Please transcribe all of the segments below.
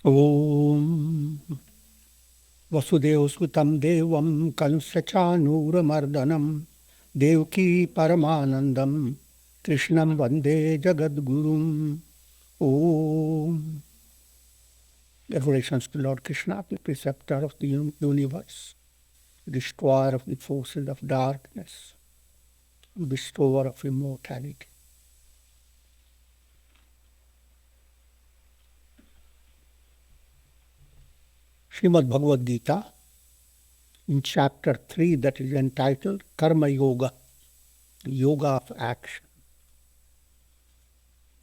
Om Vasudeva Sutam Devam Kansachanuramardanam Devki Paramanandam Krishnam Vande Jagadgurum. Om. Adorations to Lord Krishna, the preceptor of the universe, destroyer of the forces of darkness, bestower of immortality. Srimad Bhagavad Gita, in chapter 3, that is entitled Karma Yoga, Yoga of Action.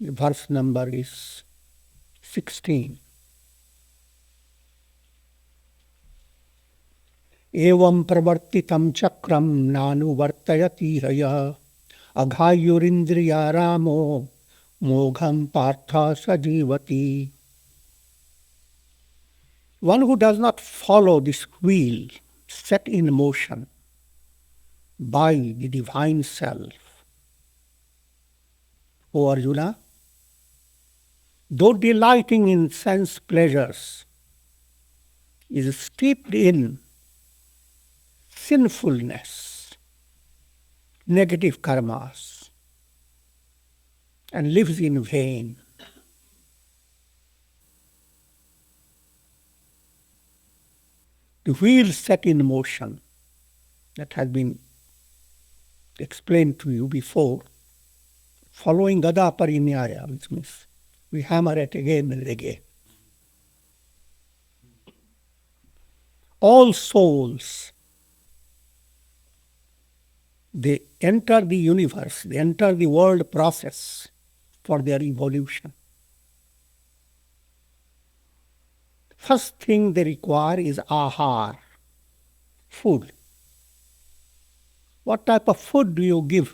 The verse number is 16. Evam pravartitam chakram nanu vartayati raya aghayurindriya ramo mogham partha sajivati. One who does not follow this wheel set in motion by the divine self, O Arjuna, though delighting in sense pleasures, is steeped in sinfulness, negative karmas, and lives in vain. The wheel set in motion, that has been explained to you before, following Gada Parinyaya, which means we hammer it again and again. All souls, they enter the universe, they enter the world process for their evolution. First thing they require is ahar, food. What type of food do you give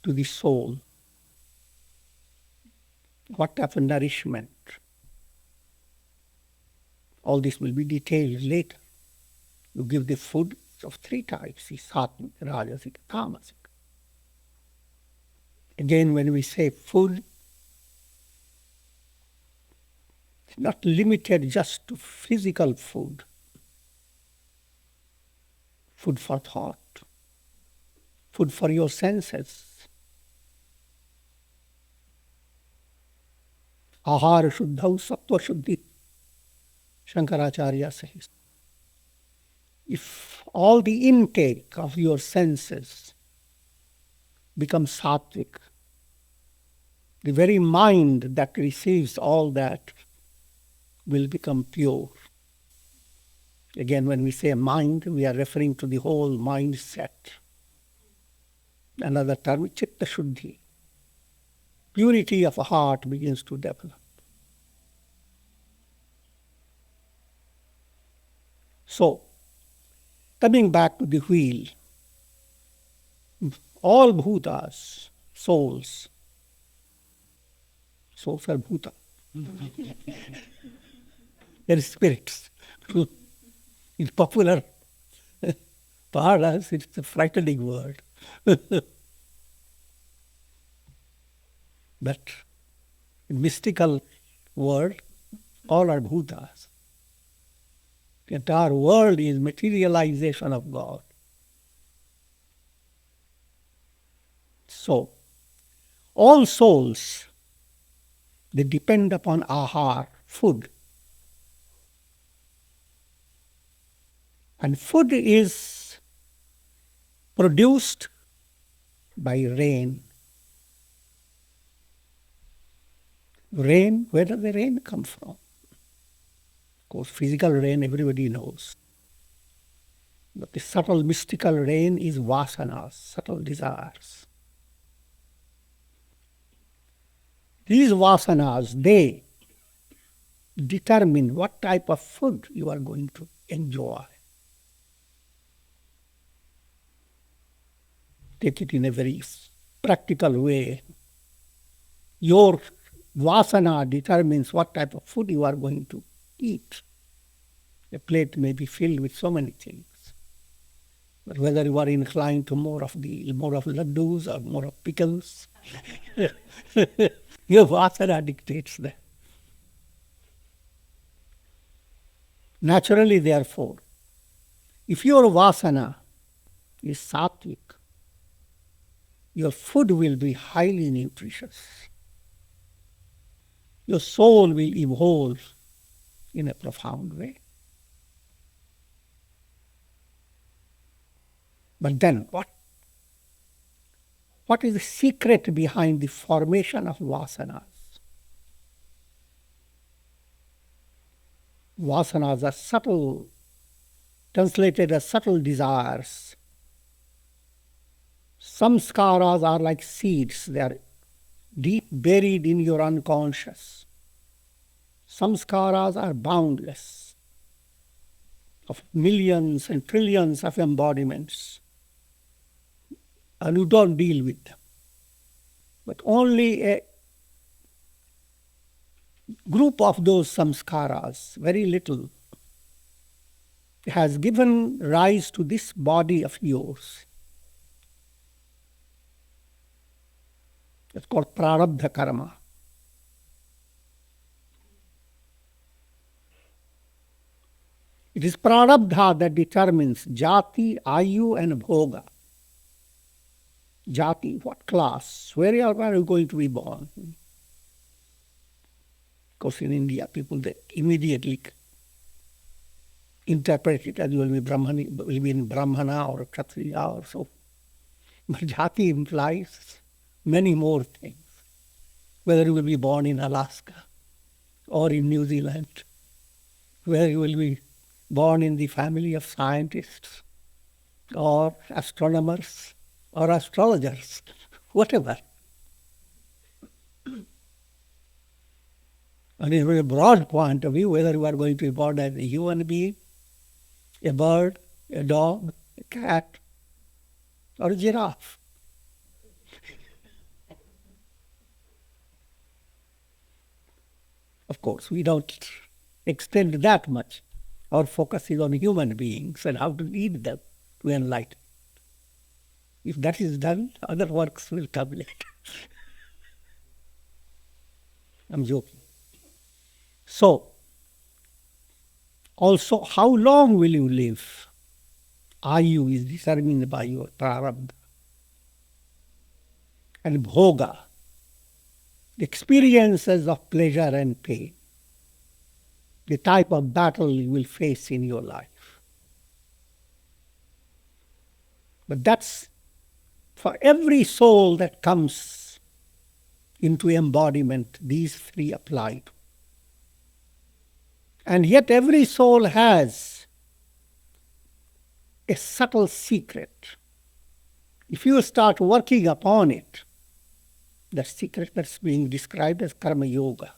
to the soul? What type of nourishment? All this will be detailed later. You give the food of three types, Sattvic, Rajasic, Tamasic. Again, when we say food, it's not limited just to physical food. Food for thought, food for your senses. Ahara shuddhau sattva shuddhi, Shankaracharya says. If all the intake of your senses becomes sattvic, the very mind that receives all that will become pure. Again, when we say mind, we are referring to the whole mindset. Another term, chitta shuddhi. Purity of heart begins to develop. So, coming back to the wheel, all bhutas, souls are bhuta. They're spirits. In popular parlance, it's a frightening word. But in mystical world, all are bhutas. The entire world is materialization of God. So, all souls, they depend upon ahar, food. And food is produced by rain. Rain, where does the rain come from? Of course, physical rain everybody knows. But the subtle mystical rain is vasanas, subtle desires. These vasanas, they determine what type of food you are going to enjoy. Take it in a very practical way. Your vasana determines what type of food you are going to eat. A plate may be filled with so many things. But whether you are inclined to more of laddus or more of pickles, your vasana dictates that. Naturally, therefore, if your vasana is sattvic, your food will be highly nutritious. Your soul will evolve in a profound way. But then what is the secret behind the formation of vasanas? Vasanas are subtle, translated as subtle desires. Samskaras are like seeds. They are deep buried in your unconscious. Samskaras are boundless, of millions and trillions of embodiments. And you don't deal with them. But only a group of those samskaras, very little, has given rise to this body of yours. It's called Prarabdha karma. It is Prarabdha that determines jati, ayu, and bhoga. Jati, what class? Where are you going to be born? Of course, in India, people they immediately interpret it as you will be in Brahmana or Kshatriya or so. But jati implies many more things. Whether you will be born in Alaska or in New Zealand, whether you will be born in the family of scientists or astronomers or astrologers, whatever. And in a very broad point of view, whether you are going to be born as a human being, a bird, a dog, a cat, or a giraffe. Of course, we don't extend that much. Our focus is on human beings and how to lead them to enlightenment. If that is done, other works will come later. I'm joking. So, also, how long will you live? Ayu is determined by your prarabdha. And bhoga, the experiences of pleasure and pain, the type of battle you will face in your life. But that's for every soul that comes into embodiment, these three apply to. And yet every soul has a subtle secret. If you start working upon it, the secret that's being described as karma yoga.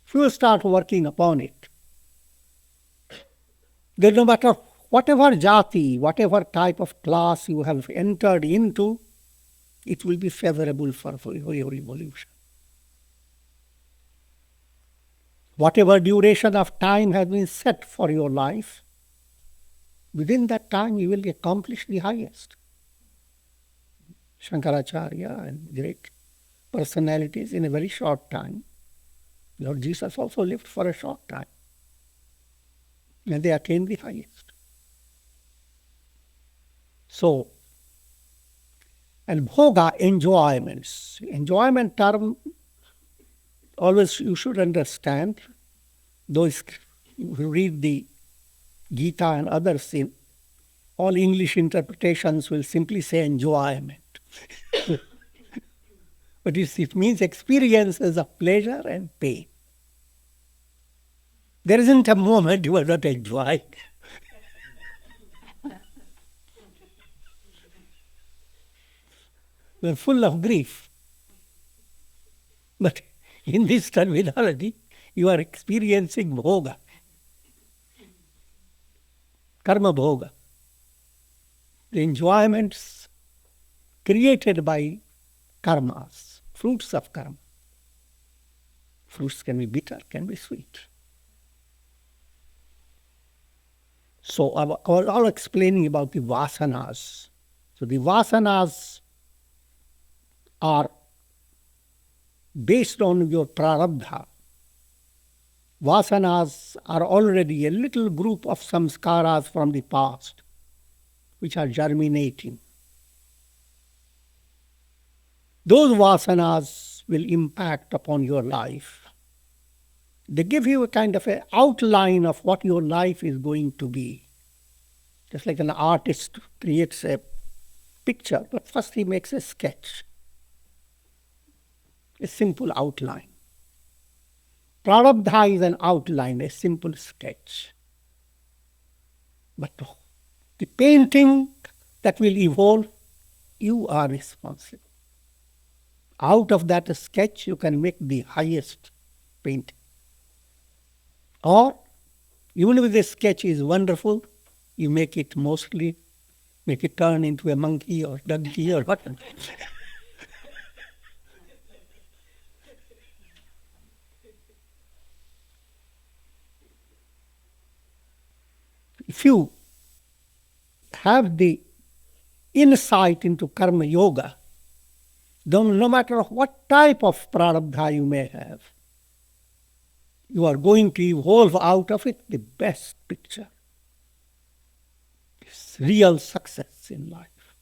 If you start working upon it, then no matter whatever jati, whatever type of class you have entered into, it will be favorable for your evolution. Whatever duration of time has been set for your life, within that time you will accomplish the highest. Shankaracharya and great personalities in a very short time. Lord Jesus also lived for a short time. And they attained the highest. So, and bhoga, enjoyments. Enjoyment term, always you should understand, those who read the Gita and others in all English interpretations will simply say enjoyment. But it means experiences of pleasure and pain. There isn't a moment you are not enjoying. You are full of grief. But in this terminology, you are experiencing bhoga. Karma bhoga. The enjoyments created by karmas, fruits of karma. Fruits can be bitter, can be sweet. So I was all explaining about the vasanas. So the vasanas are based on your prarabdha. Vasanas are already a little group of samskaras from the past, which are germinating. Those vasanas will impact upon your life. They give you a kind of an outline of what your life is going to be. Just like an artist creates a picture, but first he makes a sketch, a simple outline. Prarabdha is an outline, a simple sketch. But the painting that will evolve, you are responsible. Out of that sketch, you can make the highest painting. Or, even if the sketch is wonderful, you make it turn into a monkey or donkey or what. If you have the insight into karma yoga, then no matter what type of prarabdha you may have, you are going to evolve out of it the best picture. It's real success in life.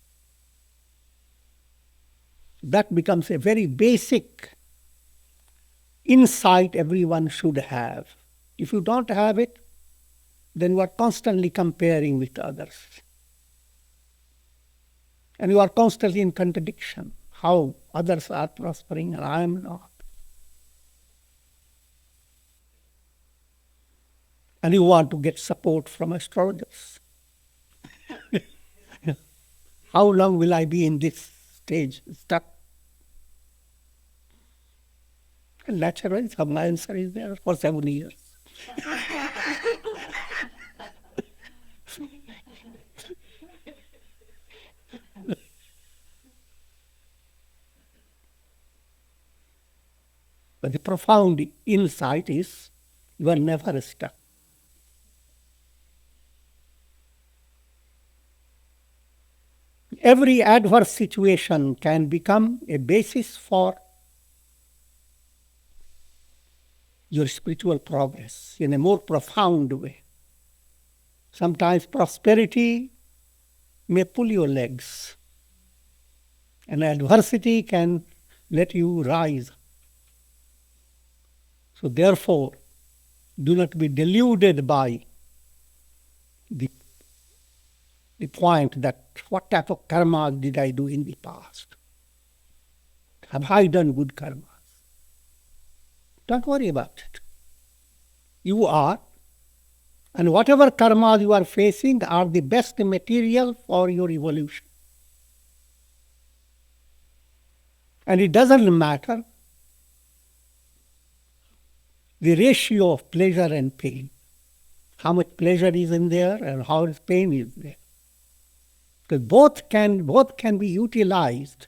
That becomes a very basic insight everyone should have. If you don't have it, then you are constantly comparing with others. And you are constantly in contradiction. How others are prospering and I am not. And you want to get support from astrologers. How long will I be in this stage stuck? And naturally, my answer is there for 7 years. But the profound insight is you are never stuck. Every adverse situation can become a basis for your spiritual progress in a more profound way. Sometimes prosperity may pull your legs, and adversity can let you rise. So therefore, do not be deluded by the point that what type of karma did I do in the past? Have I done good karmas? Don't worry about it. You are, and whatever karmas you are facing are the best material for your evolution. And it doesn't matter the ratio of pleasure and pain. How much pleasure is in there and how much pain is there. Because both can be utilized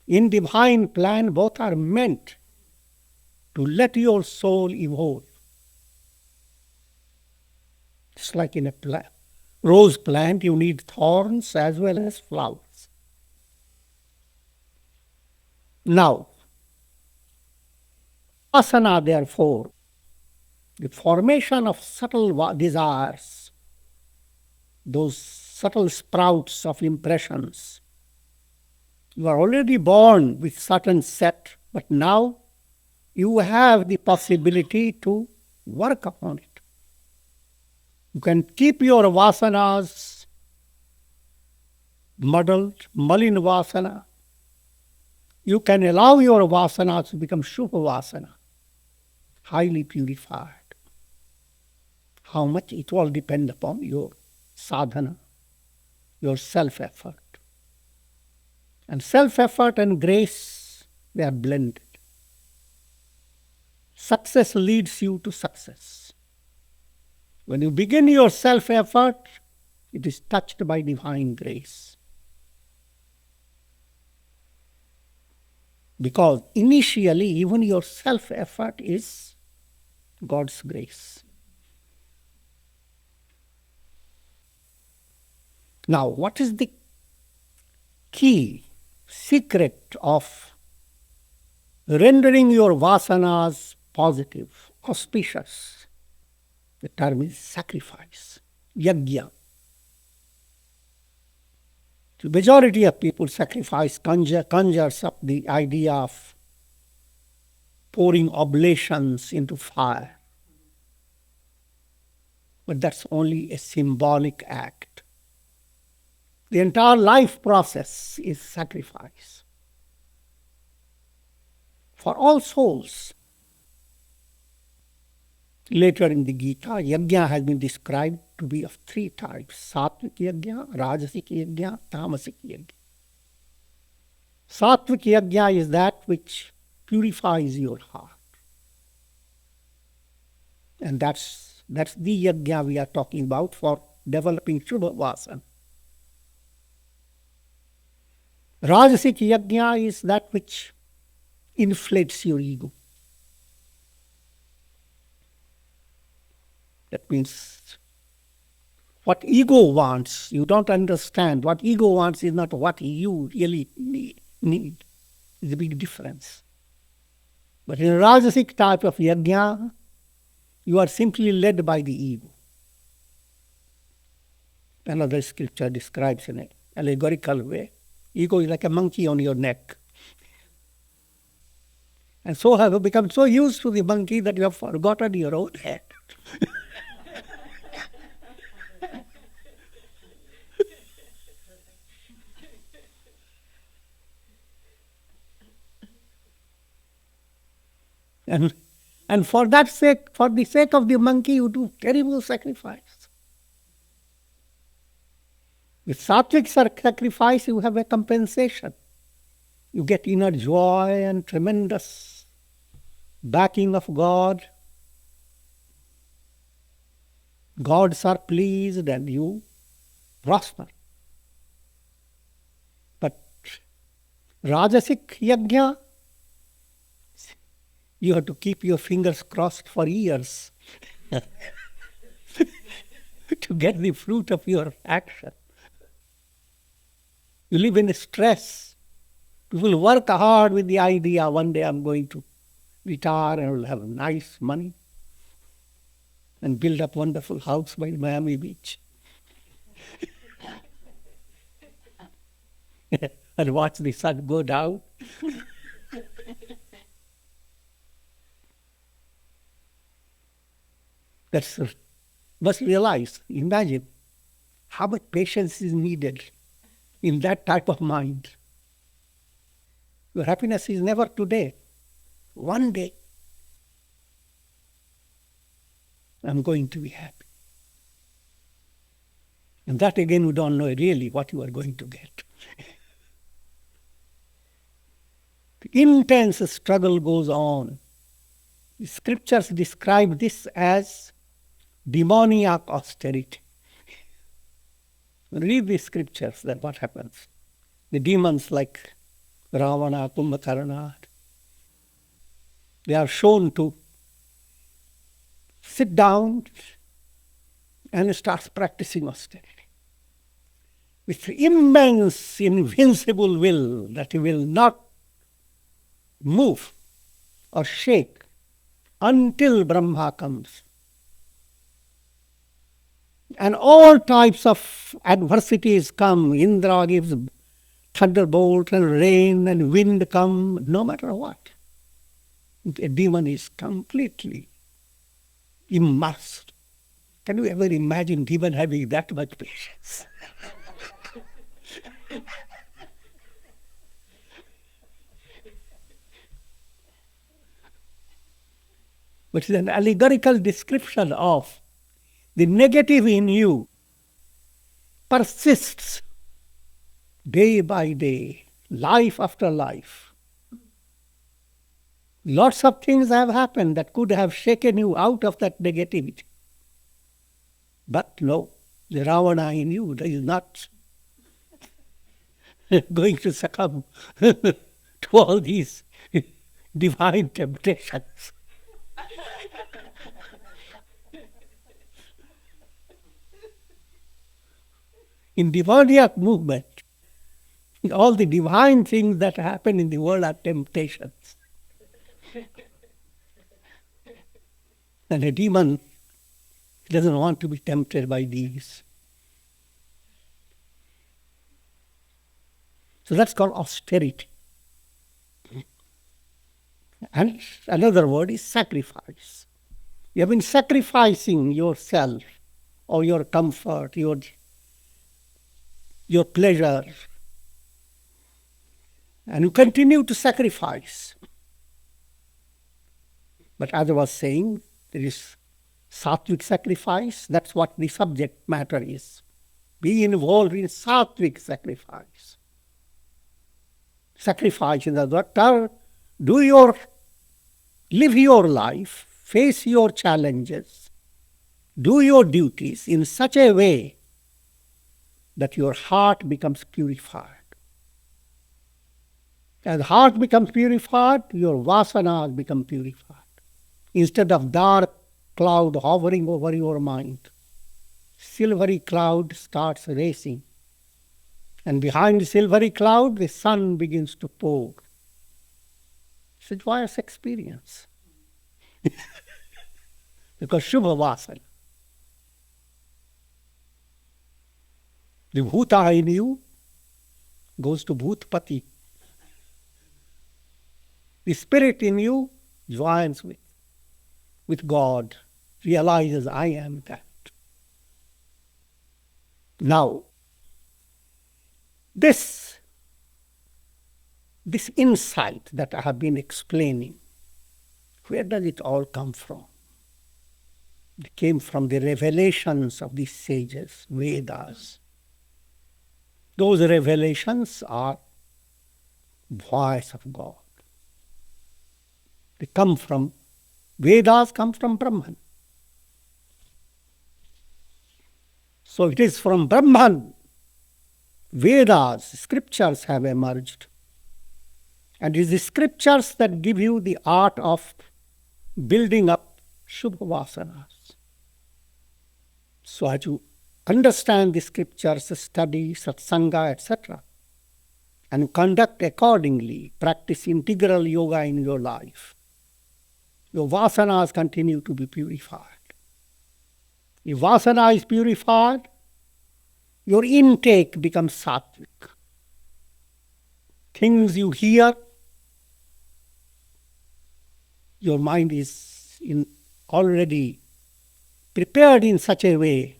in divine plan. Both are meant to let your soul evolve. Just like in a rose plant, you need thorns as well as flowers. Now, vasana, therefore, the formation of subtle desires, those subtle sprouts of impressions. You are already born with certain set, but now you have the possibility to work upon it. You can keep your vasanas muddled, mulin vasana. You can allow your vasanas to become Shubha vasana, highly purified. How much? It all depends upon your sadhana, your self-effort. And self-effort and grace, they are blended. Success leads you to success. When you begin your self-effort, it is touched by divine grace. Because initially, even your self-effort is God's grace. Now, what is the key, secret of rendering your vasanas positive auspicious. The term is sacrifice, yajna. The majority of people sacrifice conjures up the idea of pouring oblations into fire. But that's only a symbolic act. The entire life process is sacrifice. For all souls. Later in the Gita, yajna has been described to be of three types: Sattvic yajna, Rajasic yajna, Tamasic yajna. Sattvic yajna is that which purifies your heart. And that's the yajna we are talking about for developing Shubha Vasana. Rajasic yajna is that which inflates your ego. That means what ego wants, you don't understand. What ego wants is not what you really need. There's a big difference. But in a Rajasic type of yajna, you are simply led by the ego. Another scripture describes in an allegorical way, ego is like a monkey on your neck. And so have you become so used to the monkey that you have forgotten your own head. And for that sake, for the sake of the monkey, you do terrible sacrifice. With sattvic sacrifice, you have a compensation. You get inner joy and tremendous backing of God. Gods are pleased and you prosper. But Rajasic yajna, you have to keep your fingers crossed for years to get the fruit of your action. You live in stress. You will work hard with the idea, one day I'm going to retire and will have nice money and build up wonderful house by Miami Beach. And watch the sun go down. That's must realize, imagine how much patience is needed in that type of mind. Your happiness is never today. One day, I'm going to be happy. And that again, you don't know really what you are going to get. The intense struggle goes on. The scriptures describe this as demoniac austerity. Read the scriptures, then what happens? The demons like Ravana, Kumbhakarna, they are shown to sit down and start practicing austerity with immense, invincible will that he will not move or shake until Brahma comes. And all types of adversities come. Indra gives thunderbolt and rain and wind come, no matter what. A demon is completely immersed. Can you ever imagine demon having that much patience? But it's an allegorical description of the negative in you persists day by day, life after life. Lots of things have happened that could have shaken you out of that negativity. But no, the Ravana in you is not going to succumb to all these divine temptations. In demoniac movement, all the divine things that happen in the world are temptations. And a demon doesn't want to be tempted by these. So that's called austerity. And another word is sacrifice. You have been sacrificing yourself or your comfort, your pleasure, and you continue to sacrifice. But as I was saying, there is Sattvic sacrifice. That's what the subject matter is. Be involved in Sattvic sacrifice. Sacrifice in other words, live your life, face your challenges, do your duties in such a way that your heart becomes purified. As the heart becomes purified, your vasanas become purified. Instead of dark cloud hovering over your mind, silvery cloud starts racing. And behind the silvery cloud, the sun begins to pour. It's a joyous experience. Because Shubha Vasana. The Bhuta in you goes to Bhutpati. The spirit in you joins with God, realizes I am that. Now, this insight that I have been explaining, where does it all come from? It came from the revelations of these sages, Vedas. Those revelations are voice of God. Vedas come from Brahman. So it is from Brahman, Vedas, scriptures have emerged. And it is the scriptures that give you the art of building up Shubha Vasanas. So as you understand the scriptures, study, satsanga, etc., and conduct accordingly, practice integral yoga in your life, your vasanas continue to be purified. If vasana is purified, your intake becomes sattvic. Things you hear, your mind is already prepared in such a way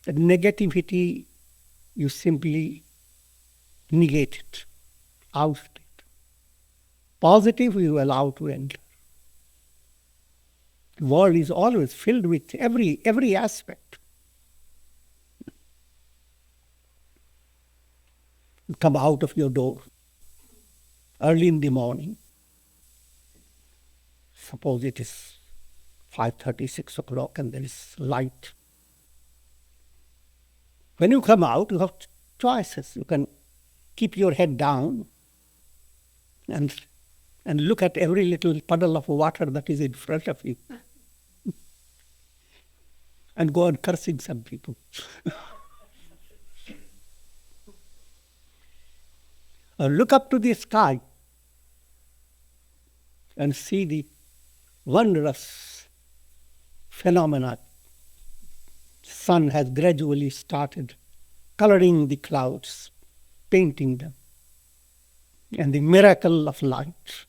that negativity, you simply negate it, oust it. Positive, you allow to enter. The world is always filled with every aspect. You come out of your door early in the morning. Suppose it is 5:30, 6 o'clock, and there is light. When you come out, you have choices. You can keep your head down and look at every little puddle of water that is in front of you and go on cursing some people. Or look up to the sky and see the wondrous phenomena. The sun has gradually started coloring the clouds, painting them, and the miracle of light,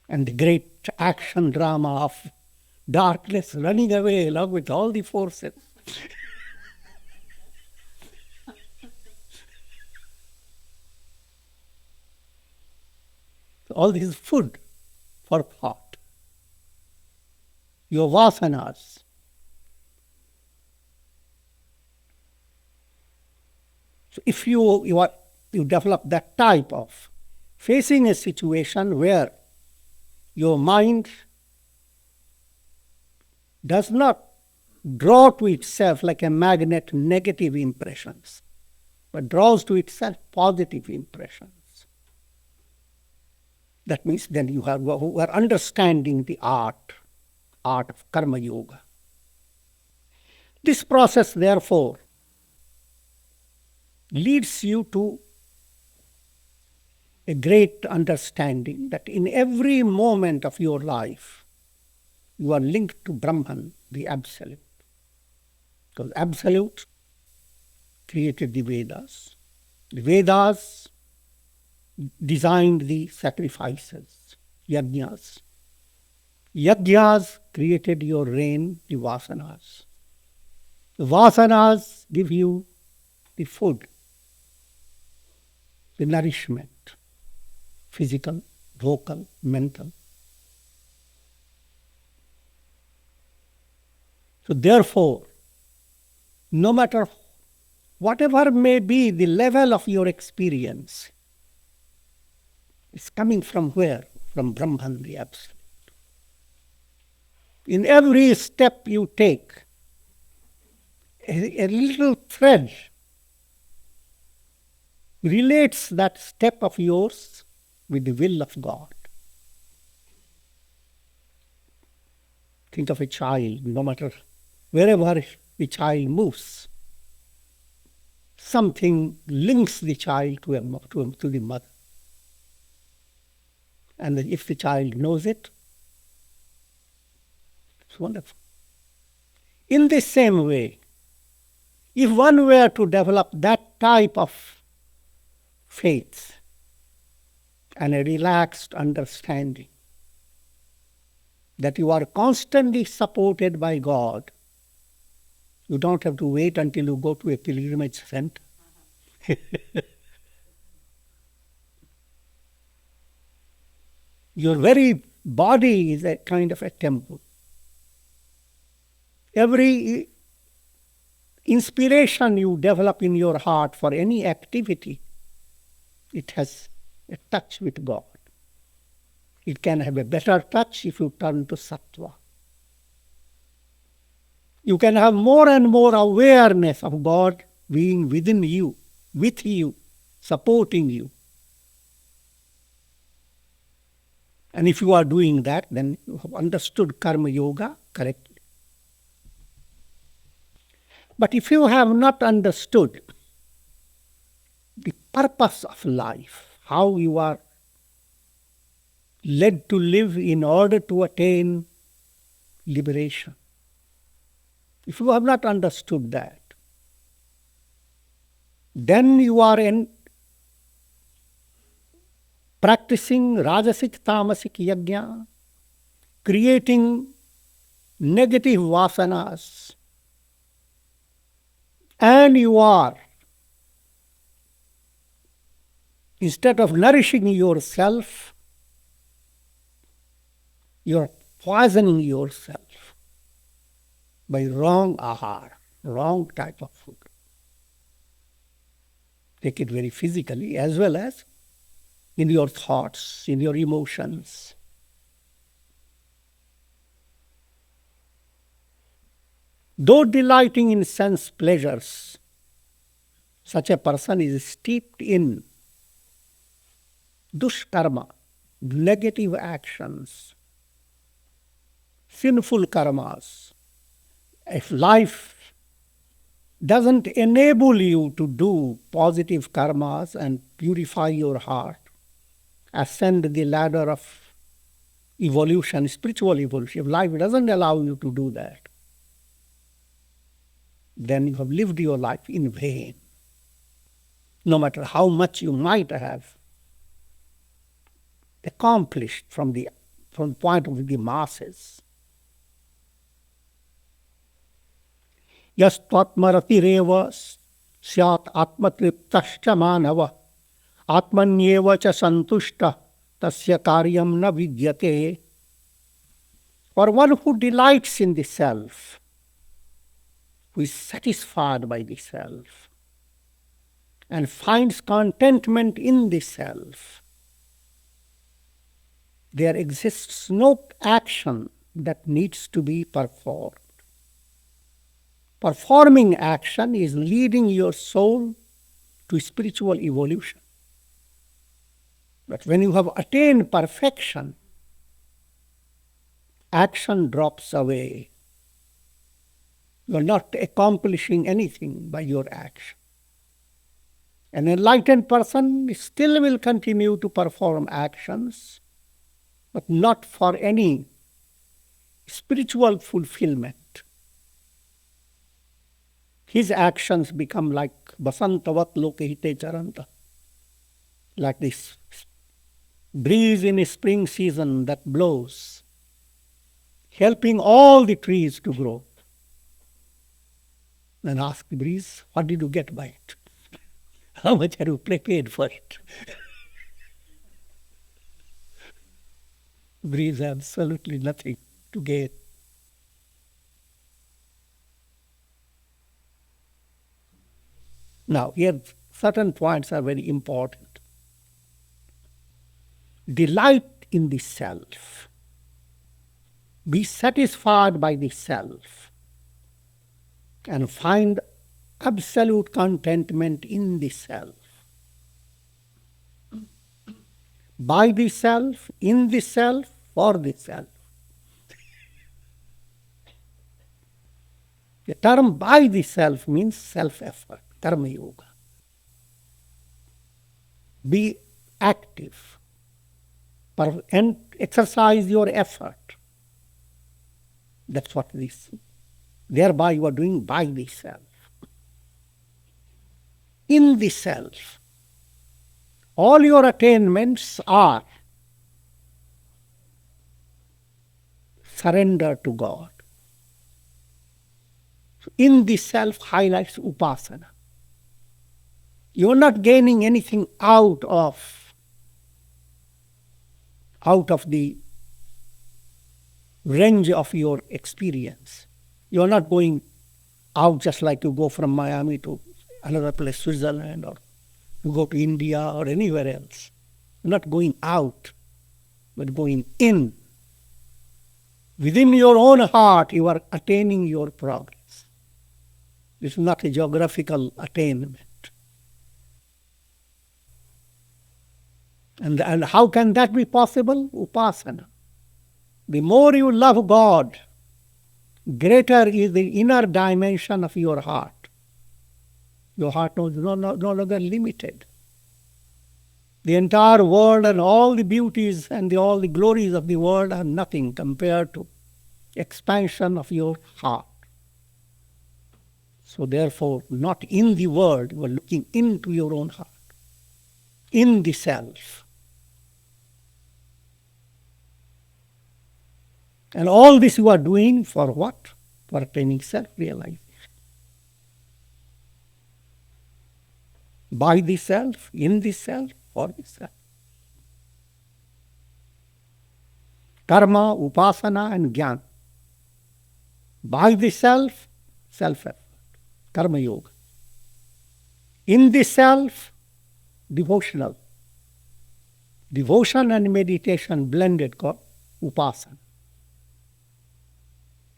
and the great action drama of darkness running away along with all the forces. All this is food for thought. Your vasanas. So if you develop that type of facing a situation where your mind does not draw to itself like a magnet negative impressions, but draws to itself positive impressions. That means then you are understanding the art of karma yoga. This process, therefore, leads you to a great understanding that in every moment of your life, you are linked to Brahman, the Absolute. Because Absolute created the Vedas. The Vedas designed the sacrifices, Yajnas. Yajnas created your rain, the Vasanas. The Vasanas give you the food, the nourishment, physical, vocal, mental. So therefore, no matter whatever may be the level of your experience, it's coming from where? From Brahman, the Absolute. In every step you take, a little thread relates that step of yours with the will of God. Think of a child, no matter wherever the child moves, something links the child to the mother. And if the child knows it, it's wonderful. In the same way, if one were to develop that type of faith and a relaxed understanding that you are constantly supported by God, you don't have to wait until you go to a pilgrimage center. Your very body is a kind of a temple. Every inspiration you develop in your heart for any activity, it has a touch with God. It can have a better touch if you turn to sattva. You can have more and more awareness of God being within you, with you, supporting you. And if you are doing that, then you have understood karma yoga correctly. But if you have not understood the purpose of life, how you are led to live in order to attain liberation, if you have not understood that, then you are practicing Rajasic, Tamasic Yajna, creating negative vasanas, and you are, instead of nourishing yourself, you are poisoning yourself by wrong ahar, wrong type of food. Take it very physically as well as in your thoughts, in your emotions. Though delighting in sense pleasures, such a person is steeped in dushkarma, negative actions, sinful karmas. If life doesn't enable you to do positive karmas and purify your heart, ascend the ladder of evolution, spiritual evolution, if life doesn't allow you to do that, then you have lived your life in vain. No matter how much you might have accomplished from the point of the masses. Yastvatmaratireva syat atmatriptascha manava atmanyeva cha santushta tasya karyam na vidyate. For one who delights in the self, who is satisfied by the self, and finds contentment in the self, there exists no action that needs to be performed. Performing action is leading your soul to spiritual evolution. But when you have attained perfection, action drops away. You are not accomplishing anything by your action. An enlightened person still will continue to perform actions, but not for any spiritual fulfillment. His actions become like basantavat lokahite charanta, like this breeze in a spring season that blows, helping all the trees to grow. Then ask the breeze, what did you get by it? How much have you paid for it? Breeze absolutely nothing to gain. Now, here certain points are very important. Delight in the self. Be satisfied by the self and find absolute contentment in the self. By the self, in the self, for the self. The term by the self means self-effort, karma yoga. Be active and exercise your effort. That's what this. Thereby you are doing by the self. In the self, all your attainments are surrender to God. So in the self highlights upasana. You are not gaining anything out of the range of your experience. You are not going out just like you go from Miami to another place, Switzerland, or you go to India or anywhere else. You're not going out, but going in. Within your own heart, you are attaining your progress. This is not a geographical attainment. And how can that be possible? Upasana. The more you love God, greater is the inner dimension of your heart. Your heart is no longer limited. The entire world and all the beauties and all the glories of the world are nothing compared to expansion of your heart. So therefore, not in the world, you are looking into your own heart, in the self. And all this you are doing for what? For attaining self-realization. By the self, in the self, for the self. Karma, upasana and jnana. By the self, self-effort. Karma yoga. In the self, devotional. Devotion and meditation blended called upasana.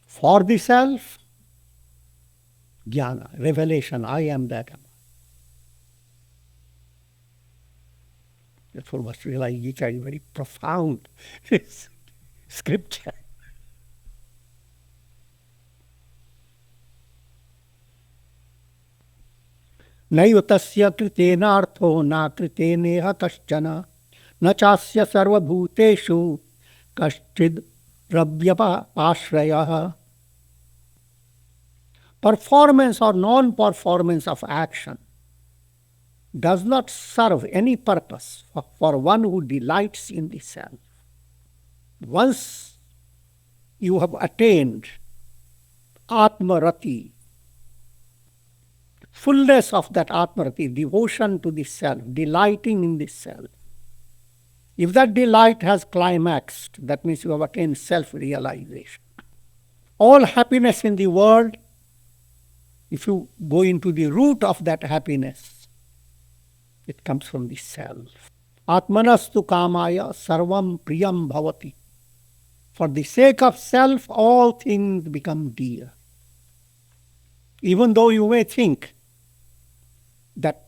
For the self, jnana, revelation, I am that am. Therefore, must realize Gita is very profound scripture. Naiva tasya kritenartho na kriteneha kaschana na chasya sarvabhuteshu kaschid ravyapa ashrayah. Performance or non-performance of action does not serve any purpose for one who delights in the self. Once you have attained Atmarati, fullness of that Atmarati, devotion to the self, delighting in the self, if that delight has climaxed, that means you have attained self-realization. All happiness in the world, if you go into the root of that happiness, it comes from the self. Atmanastu kamaya sarvam priyam bhavati. For the sake of self, all things become dear. Even though you may think that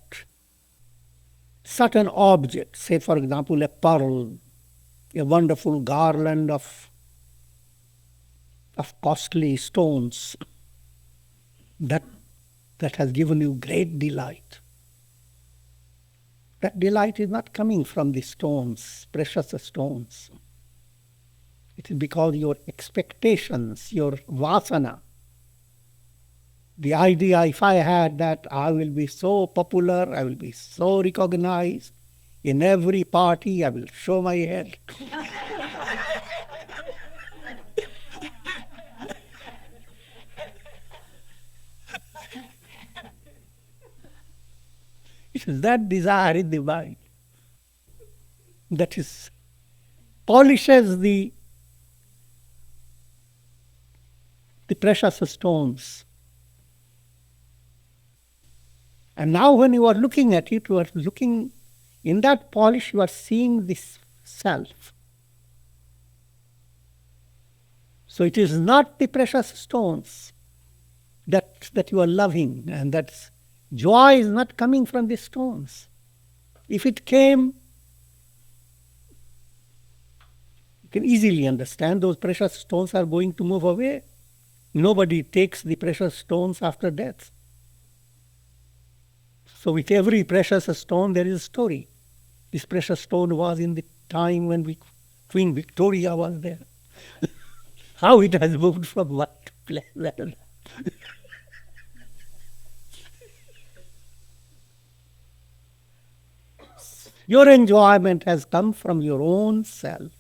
certain objects, say for example a pearl, a wonderful garland of costly stones, that has given you great delight. that delight is not coming from the stones, precious stones. It is because your expectations, your vasana, the idea, if I had that, I will be so popular, I will be so recognized, in every party I will show my head. It is that desire in the mind that is polishes the precious stones. And now when you are looking at it, you are looking, in that polish you are seeing this self. So it is not the precious stones that you are loving, and that joy is not coming from the stones. If it came, you can easily understand those precious stones are going to move away. Nobody takes the precious stones after death. So with every precious stone there is a story. This precious stone was in the time when Queen Victoria was there. How it has moved from one to place. Your enjoyment has come from your own self,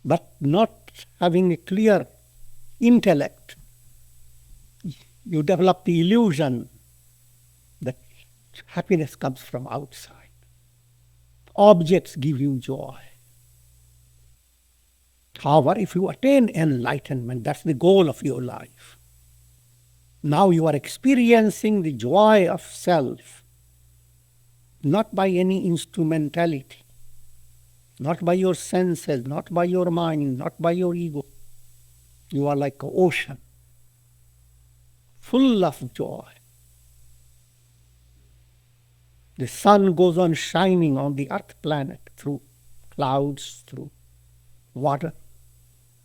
but not having a clear intellect. You develop the illusion that happiness comes from outside. Objects give you joy. However, if you attain enlightenment, that's the goal of your life. Now you are experiencing the joy of self, not by any instrumentality, not by your senses, not by your mind, not by your ego. You are like an ocean, full of joy. The sun goes on shining on the earth planet through clouds, through water.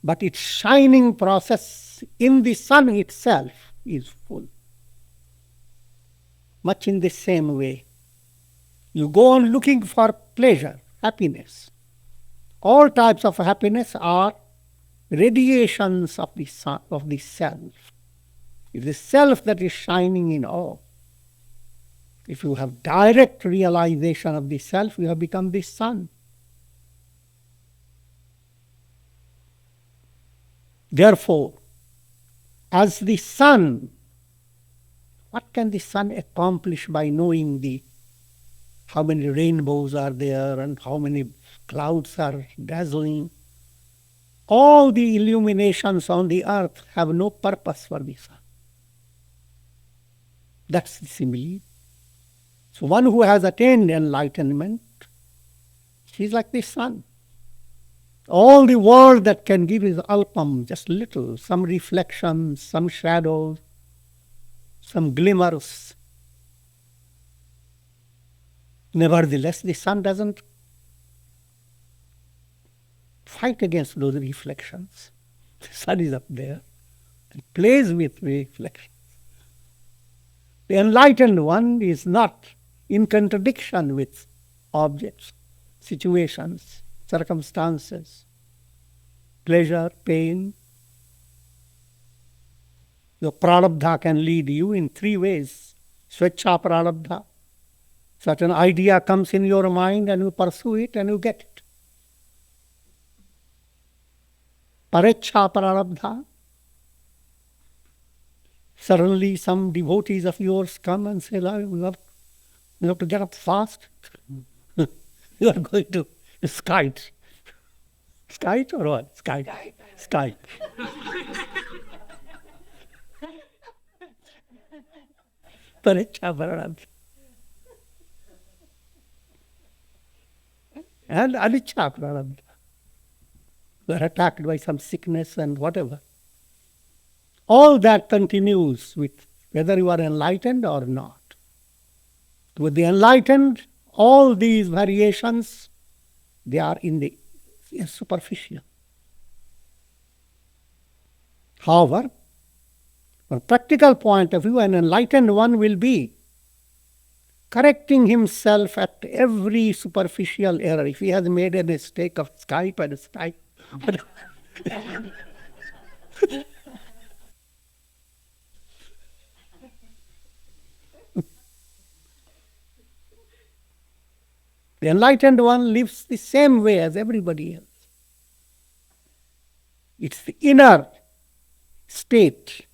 But its shining process in the sun itself is full. Much in the same way, you go on looking for pleasure, happiness. All types of happiness are radiations of the sun, of the self. It is the self that is shining in all. If you have direct realization of the self, you have become the sun. Therefore, as the sun, what can the sun accomplish by knowing how many rainbows are there and how many clouds are dazzling? All the illuminations on the earth have no purpose for the sun. That's the simile. So one who has attained enlightenment, he's like the sun. All the world that can give is alpam, just little, some reflections, some shadows, some glimmers. Nevertheless, the sun doesn't fight against those reflections. The sun is up there and plays with reflections. The enlightened one is not in contradiction with objects, situations, circumstances, pleasure, pain. Your Prarabdha can lead you in three ways. Swecha Prarabdha. Certain idea comes in your mind and you pursue it and you get it. Parecha Prarabdha. Suddenly some devotees of yours come and say, you have to get up fast. You are going to skite. Skite or what? Skite. Skite. Parecha Prarabdha. And anicca Prarabdha. You are attacked by some sickness and whatever. All that continues with whether you are enlightened or not. With the enlightened, all these variations, they are superficial. However, from a practical point of view, an enlightened one will be correcting himself at every superficial error. If he has made a mistake of Skype and Skype, the enlightened one lives the same way as everybody else. It's the inner state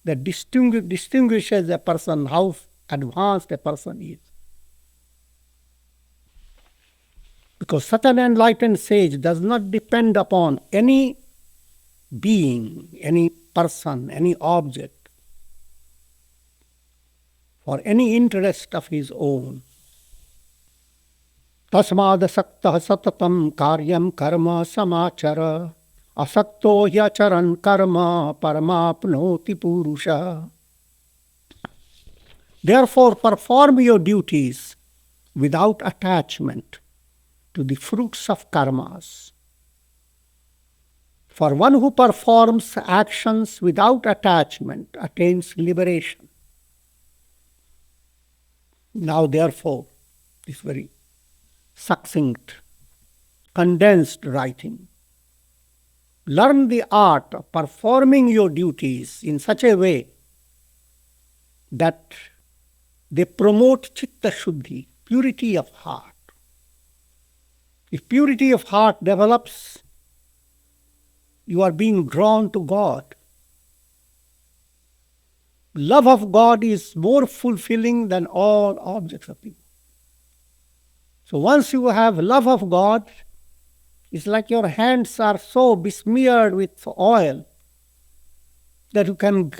that distinguishes a person, how advanced a person is. Because such an enlightened sage does not depend upon any being, any person, any object for any interest of his own. Tasmadasakta satatam karyam karma samachara asakto hyacharan karma paramapnoti purusha. Therefore, perform your duties without attachment to the fruits of karmas. For one who performs actions without attachment attains liberation. Now, therefore, this very succinct, condensed writing. Learn the art of performing your duties in such a way that they promote chitta shuddhi, purity of heart. If purity of heart develops, you are being drawn to God. Love of God is more fulfilling than all objects of people. So once you have love of God, it's like your hands are so besmeared with oil that you can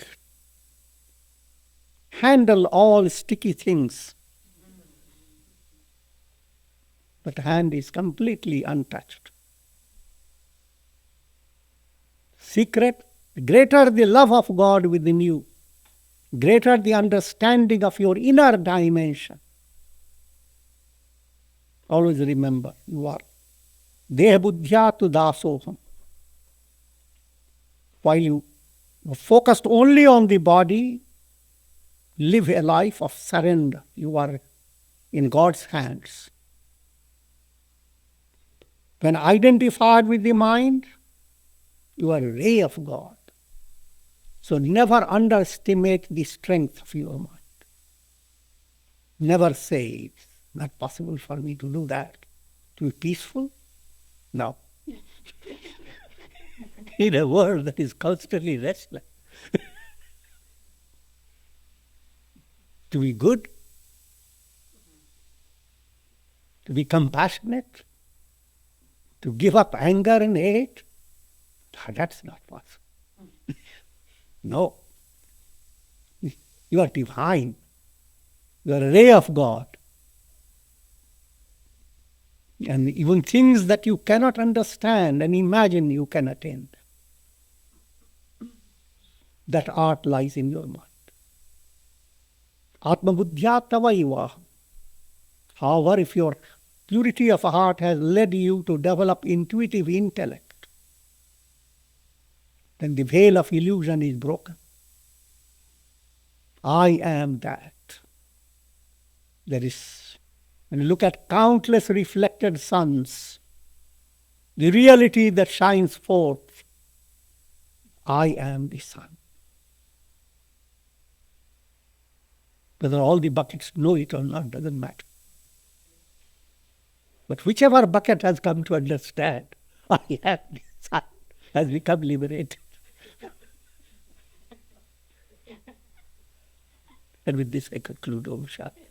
handle all sticky things. But the hand is completely untouched. Secret, greater the love of God within you, greater the understanding of your inner dimension. Always remember, you are deha buddhya tu dasoham. While you are focused only on the body, live a life of surrender. You are in God's hands. When identified with the mind, you are a ray of God. So never underestimate the strength of your mind. Never say, it's not possible for me to do that. To be peaceful? No. In a world that is constantly restless. To be good? To be compassionate? To give up anger and hate? That's not possible. No. You are divine. You are a ray of God. And even things that you cannot understand and imagine, you can attain. That art lies in your mind. Atma buddhya tavaiva. However, if your purity of heart has led you to develop intuitive intellect, then the veil of illusion is broken. I am that. There is, when you look at countless reflected suns, the reality that shines forth, I am the sun. Whether all the buckets know it or not doesn't matter. But whichever bucket has come to understand, I am the sun, has become liberated. And with this I conclude, Om Shanti.